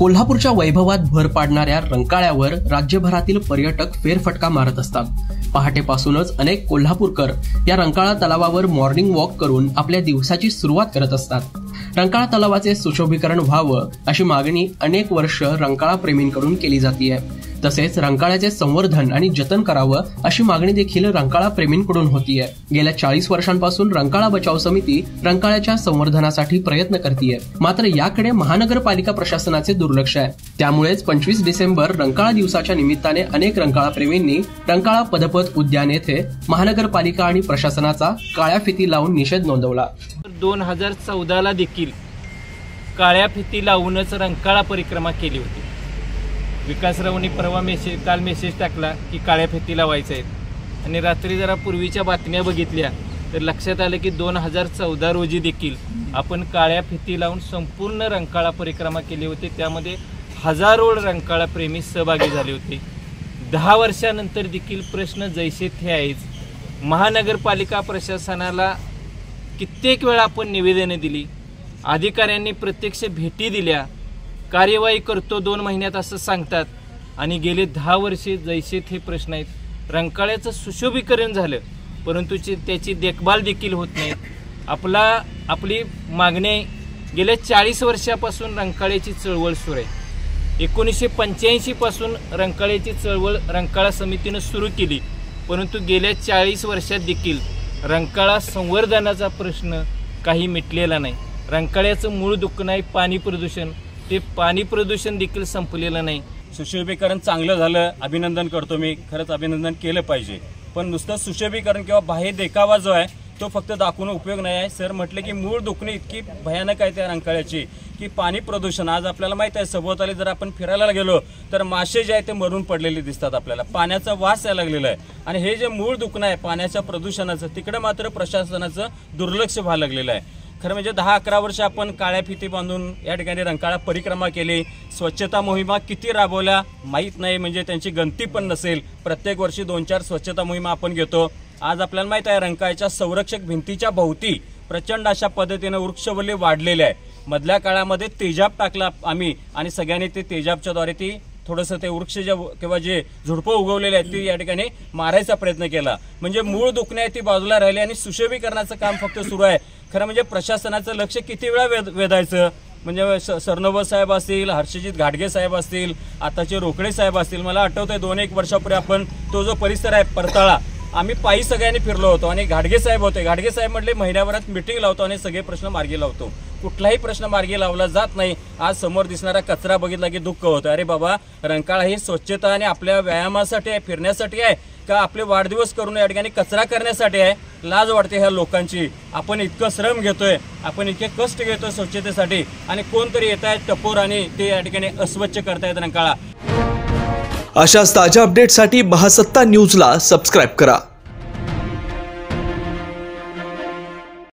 कोल्हापूरच्या वैभवात भर पाडणाऱ्या रंकाळ्यावर राज्यभरातील पर्यटक फेरफटका मारत असतात। पहाटेपासूनच अनेक कोल्हापूरकर या रंकाळा तलावावर मॉर्निंग वॉक करून आपल्या दिवसाची सुरुवात करत असतात। रंकाळा तलावाचे सुशोभीकरण व्हावं अशी मागणी अनेक वर्ष रंकाळा प्रेमींकडून केली जाते। तसेच रंकाळ्याचे संवर्धन आणि जतन करावं अशी मागणी देखील रंकाळा प्रेमींकडून होतीये। गेल्या 40 वर्षांपासून रंकाळा बचाव समिती रंकाळ्याच्या संवर्धनासाठी प्रयत्न करतेय, मात्र याकडे महानगरपालिका प्रशासनाचे दुर्लक्ष आहे। त्यामुळेच 25 डिसेंबर रंकाळा दिवसाच्या निमित्ताने अनेक रंकाळा प्रेमींनी रंकाळा पदपथ उद्यान येथे महानगरपालिका आणि प्रशासनाचा काळ्या फिती लावून निषेध नोंदवला। 2014ला देखील काळ्या फिती लावूनच रंकाळा परिक्रमा केली होती। विकासरावांनी परवा काल मेसेज टाकला की काळ्या फिती लावायच्या आहेत आणि रात्री जरा पूर्वीच्या बातम्या बघितल्या तर लक्षात आलं की 2014 रोजी देखील आपण काळ्या फिती लावून संपूर्ण रंकाळा परिक्रमा केली होती। त्यामध्ये हजारो रंकाळा प्रेमी सहभागी झाले होते। 10 वर्षानंतर देखील प्रश्न जैसे थे आहेच। महानगरपालिका प्रशासनाला कित्येक वेळा आपण निवेदने दिली, अधिकाऱ्यांनी प्रत्यक्ष भेटी दिल्या, कार्यवाही करतो 2 महिन्यात असं सांगतात आणि गेले 10 वर्षे जैसे थे प्रश्न आहेत। रंकाळ्याचं सुशोभीकरण झालं परंतु त्याची देखभाल देखील होत नाही। आपली मागणी गेल्या 40 वर्षापासून रंकाळ्याची चळवळ सुरू आहे। 1985 पासून रंकाळ्याची चळवळ रंकाळा समितीनं सुरू केली, परंतु गेल्या 40 वर्षात देखील रंकाळा संवर्धनाचा प्रश्न काही मिटलेला नाही। रंकाळ्याचं मूळ दुःख नाही पाणी प्रदूषण, ते पाणी प्रदूषण देखील संपलेलं नाही। सुशोभीकरण चांगलं झालं, अभिनंदन करतो मी, खरंच अभिनंदन केलं पाहिजे। पण नुसतं सुशोभीकरण किंवा बाह्य देखावा जो आहे तो फक्त दाखवून उपयोग नाही आहे। सर म्हटले की मूळ दुखणे इतकी भयानक आहे त्या रंकाळ्याची की पाणी प्रदूषण आज आपल्याला माहित आहे। सभोवताली जर आपण फिरायला गेलो तर मासे जे आहेत ते मरून पडलेले दिसतात आपल्याला, पाण्याचा वास यायला लागलेला आहे। आणि हे जे मूळ दुखणं आहे पाण्याच्या प्रदूषणाचं तिकडे मात्र प्रशासनाचं दुर्लक्ष व्हायला लागलेलं आहे। खरं म्हणजे 10-11 वर्ष आपण काळ्या फिती बांधून या ठिकाणी रंकाळा परिक्रमा केली, स्वच्छता मोहिमा किती राबवल्या माहीत नाही, म्हणजे त्यांची गणती पण नसेल। प्रत्येक वर्षी 2-4 स्वच्छता मोहिमा आपण घेतो। आज आपल्याला माहित आहे रंकाळ्याच्या संरक्षक भिंतीच्या भोवती प्रचंड अशा पद्धतीने वृक्षवल्ली वाढलेले आहे। मधल्या काळामध्ये तेजाब टाकला आम्ही आणि सगळ्यांनी ते तेजाबच्या द्वारे ती थोडंसं ते वृक्ष किंवा जे झुडपं उगवलेले आहेत ती या ठिकाणी मारायचा प्रयत्न केला, म्हणजे मूळ दुखणे ती बाजूला राहिली आणि सुशोभीकरणाचं काम फक्त सुरू आहे। खरं म्हणजे प्रशासनाचं लक्ष किती वेळा वेधायचं, म्हणजे सरनोबत साहेब असतील, हर्षजित घाटगे साहेब असतील, आताचे रोकडे साहेब असतील। मला आठवतंय 2-1 वर्षापूर्वी आपण तो जो परिसर आहे परताळा आम्ही पायी सगळ्यांनी फिरलो होतो आणि घाटगे साहेब होते। घाटगे साहेब म्हटले महिन्याभरात मीटिंग लावतो आणि सगळे प्रश्न मार्गी लावतो। कुठलाही प्रश्न मार्गी लावला जात नाही। आज समोर दिसणारा कचरा बघितला की दुःख होतं। अरे बाबा, रंकाळा ही स्वच्छता आणि आपल्या व्यायामासाठी आहे, फिरण्यासाठी आहे का आपले वाढदिवस करून या ठिकाणी कचरा करण्यासाठी आहे? लाज वाटते ह्या लोकांची। आपण इतकं श्रम घेतोय, आपण इतके कष्ट घेतोय स्वच्छतेसाठी आणि कोणतरी येत आहेत टपोर आणि ते या ठिकाणी अस्वच्छ करतायत रंकाळा। अशाच ताज्या अपडेटसाठी महासत्ता न्यूजला सबस्क्राइब करा।